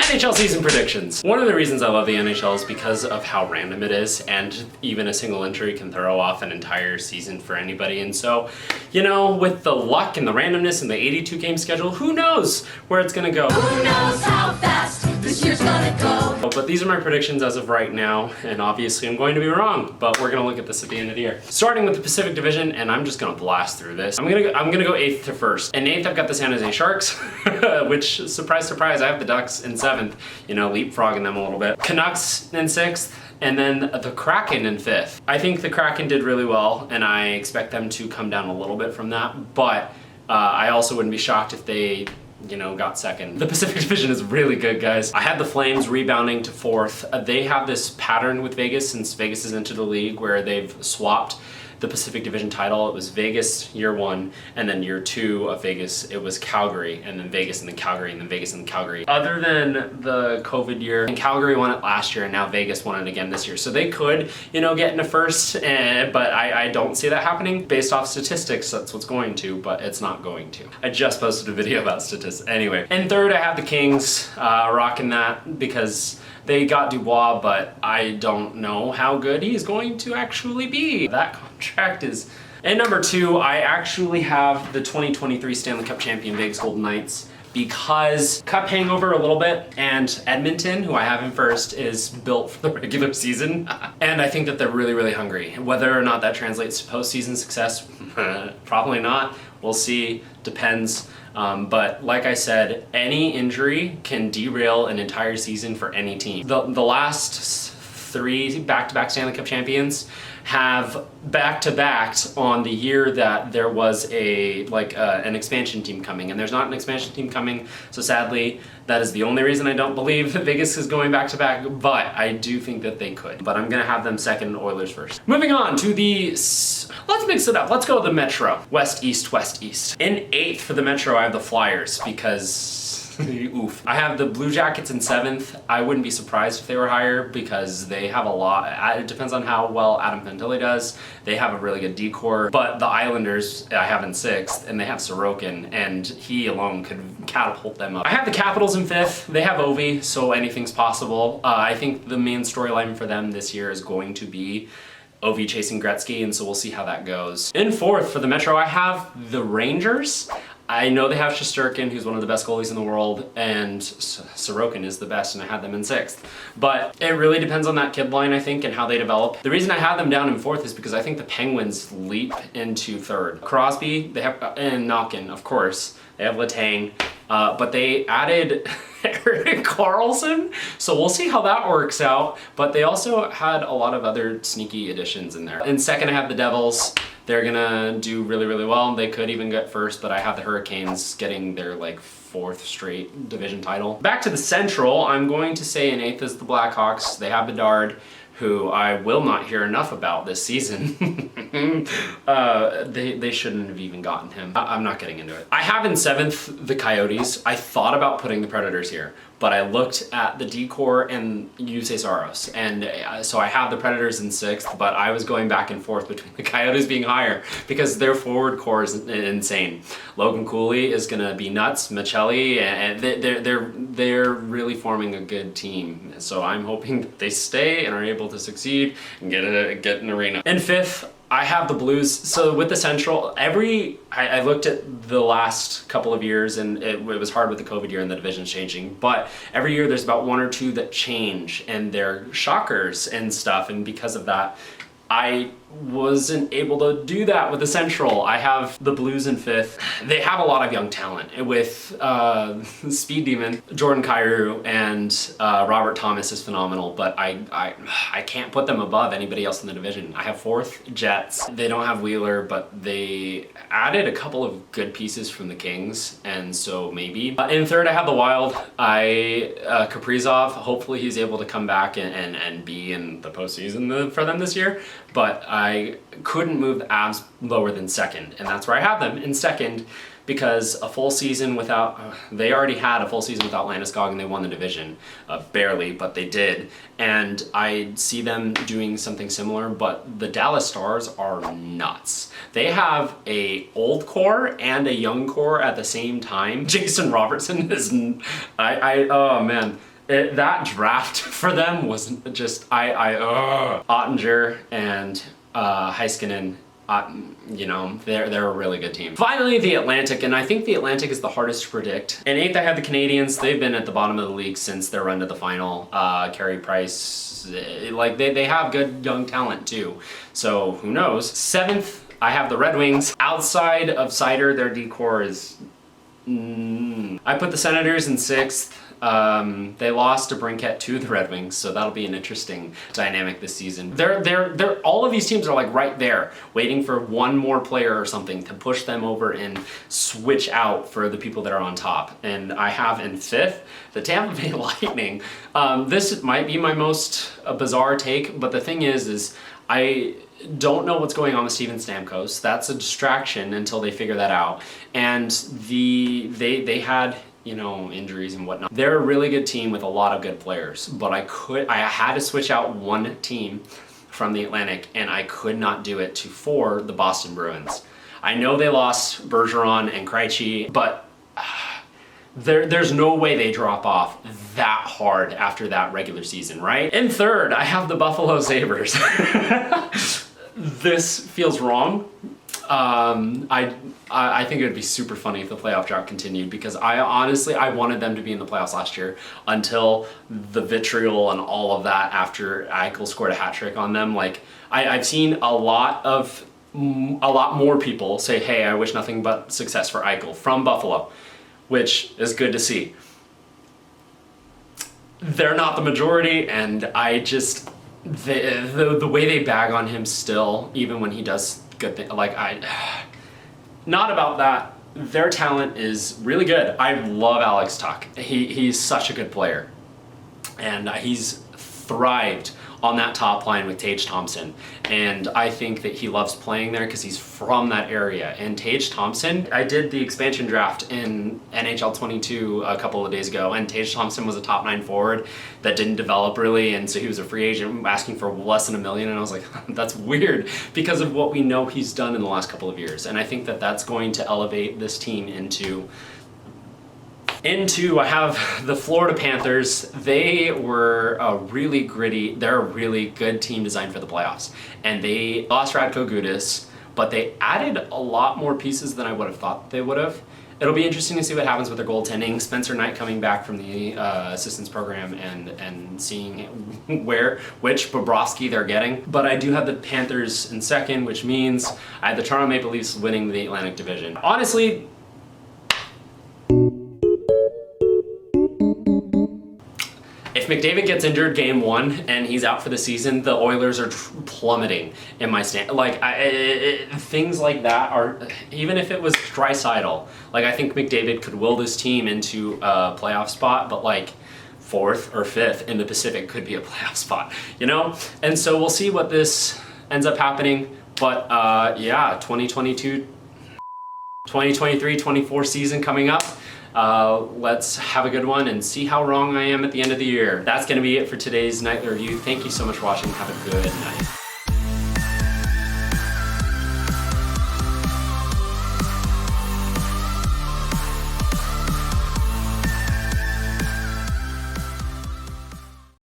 NHL season predictions. One of the reasons I love the NHL is because of how random it is, and even a single injury can throw off an entire season for anybody. And so, you know, with the luck and the randomness and the 82 game schedule, who knows where it's gonna go? Who knows how fast this year's gonna go? But these are my predictions as of right now, and obviously I'm going to be wrong, but we're gonna look at this at the end of the year. Starting with the Pacific Division, and I'm just gonna blast through this. I'm gonna go 8th to 1st. And 8th, I've got the San Jose Sharks, which, surprise, surprise, I have the Ducks in 7th, you know, leapfrogging them a little bit. Canucks in 6th, and then the Kraken in 5th. I think the Kraken did really well, and I expect them to come down a little bit from that, but I also wouldn't be shocked if they, you know, got 2nd. The Pacific Division is really good, guys. I had the Flames rebounding to 4th. They have this pattern with Vegas since Vegas is into the league where they've swapped the Pacific Division title. It was Vegas year 1, and then year 2 of Vegas, it was Calgary, and then Vegas, and then Calgary, and then Vegas, and then Calgary. Other than the COVID year, and Calgary won it last year, and now Vegas won it again this year. So they could, you know, get into 1st, but I don't see that happening. Based off statistics, that's what's going to, but it's not going to. I just posted a video about statistics. Anyway, in 3rd, I have the Kings, rocking that because they got Dubois, but I don't know how good he's going to actually be. That contract is... And number 2, I actually have the 2023 Stanley Cup champion Vegas Golden Knights because cup hangover a little bit, and Edmonton, who I have in 1st, is built for the regular season. And I think that they're really, really hungry. Whether or not that translates to postseason success, probably not. We'll see, depends. But like I said, any injury can derail an entire season for any team. The last 3 back-to-back Stanley Cup champions have back-to-backed on the year that there was an expansion team coming, and there's not an expansion team coming, so sadly that is the only reason I don't believe that Vegas is going back-to-back, but I do think that they could. But I'm gonna have them 2nd, Oilers 1st. Moving on to the... Let's mix it up. Let's go with the Metro. West, East, West, East. In 8th for the Metro, I have the Flyers because... oof. I have the Blue Jackets in 7th. I wouldn't be surprised if they were higher because they have a lot. It depends on how well Adam Fantilli does. They have a really good decor. But the Islanders I have in 6th, and they have Sorokin, and he alone could catapult them up. I have the Capitals in 5th. They have Ovi, so anything's possible. I think the main storyline for them this year is going to be Ovi chasing Gretzky, and so we'll see how that goes. In 4th for the Metro, I have the Rangers. I know they have Shesterkin, who's one of the best goalies in the world, and Sorokin is the best, and I had them in 6th. But it really depends on that kid line, I think, and how they develop. The reason I have them down in 4th is because I think the Penguins leap into 3rd. Crosby, they have, and Malkin, of course. They have Letang, but they added Erik Karlsson, so we'll see how that works out. But they also had a lot of other sneaky additions in there. In 2nd, I have the Devils. They're gonna do really, really well. They could even get 1st, but I have the Hurricanes getting their 4th straight division title. Back to the Central, I'm going to say in 8th is the Blackhawks. They have Bedard, who I will not hear enough about this season. They shouldn't have even gotten him. I'm not getting into it. I have in 7th the Coyotes. I thought about putting the Predators here, but I looked at the decor and Jussi Saros, and so I have the Predators in 6th, but I was going back and forth between the Coyotes being higher because their forward core is insane. Logan Cooley is gonna be nuts, Michelli, and they're really forming a good team. So I'm hoping that they stay and are able to succeed and get an arena. In 5th, I have the Blues. So with the Central, I looked at the last couple of years, and it was hard with the COVID year and the divisions changing, but every year there's about 1 or 2 that change, and they're shockers and stuff, and because of that, I wasn't able to do that with the Central. I have the Blues in 5th. They have a lot of young talent with Speed Demon, Jordan Kyrou, and Robert Thomas is phenomenal, but I can't put them above anybody else in the division. I have 4th Jets. They don't have Wheeler, but they added a couple of good pieces from the Kings, and so maybe. In 3rd, I have the Wild. Kaprizov, hopefully he's able to come back and be in the postseason for them this year, but I couldn't move the Avs lower than 2nd, and that's where I have them in 2nd because a full season without, they already had a full season without Landeskog and they won the division, barely, but they did. And I see them doing something similar, but the Dallas Stars are nuts. They have a old core and a young core at the same time. Jason Robertson is, oh man. that draft for them was just Ottinger and Heiskanen. You know, they're a really good team. Finally, the Atlantic, and I think the Atlantic is the hardest to predict. In 8th, I have the Canadians. They've been at the bottom of the league since their run to the final. Carey Price, like they have good young talent too. So who knows? 7th, I have the Red Wings. Outside of Seider, their decor is. I put the Senators in 6th. They lost to Brinkett to the Red Wings, so that'll be an interesting dynamic this season. They're all of these teams are like right there, waiting for one more player or something to push them over and switch out for the people that are on top. And I have in 5th the Tampa Bay Lightning. This might be my most bizarre take, but the thing is I don't know what's going on with Steven Stamkos. That's a distraction until they figure that out. And they had, you know, injuries and whatnot. They're a really good team with a lot of good players, but I had to switch out one team from the Atlantic, and I could not do it for the Boston Bruins. I know they lost Bergeron and Krejci, but there's no way they drop off that hard after that regular season, right? In 3rd, I have the Buffalo Sabres. This feels wrong. I think it would be super funny if the playoff drought continued, because I wanted them to be in the playoffs last year until the vitriol and all of that after Eichel scored a hat trick on them. Like I've seen a lot more people say, hey, I wish nothing but success for Eichel from Buffalo, which is good to see. They're not the majority, and I just the way they bag on him still, even when he does good things, like not about that. Their talent is really good. I love Alex Tuch. He's such a good player, and he's thrived on that top line with Tage Thompson, and I think that he loves playing there because he's from that area. And Tage Thompson, I did the expansion draft in NHL 22 a couple of days ago, and Tage Thompson was a top 9 forward that didn't develop really, and so he was a free agent asking for less than $1 million, and I was like, that's weird because of what we know he's done in the last couple of years. And I think that that's going to elevate this team into I have the Florida Panthers. They were they're a really good team designed for the playoffs. And they lost Radko Gudas, but they added a lot more pieces than I would have thought they would have. It'll be interesting to see what happens with their goaltending. Spencer Knight coming back from the assistance program and seeing which Bobrovsky they're getting. But I do have the Panthers in 2nd, which means I have the Toronto Maple Leafs winning the Atlantic Division. Honestly, if McDavid gets injured game 1 and he's out for the season, the Oilers are plummeting in my stand. Like things like that are, even if it was Draisaitl, like I think McDavid could will this team into a playoff spot, but like 4th or 5th in the Pacific could be a playoff spot, you know? And so we'll see what this ends up happening. But yeah, 2023-24 season coming up. Let's have a good one and see how wrong I am at the end of the year. That's going to be it for today's nightly review. Thank you so much for watching. Have a good night.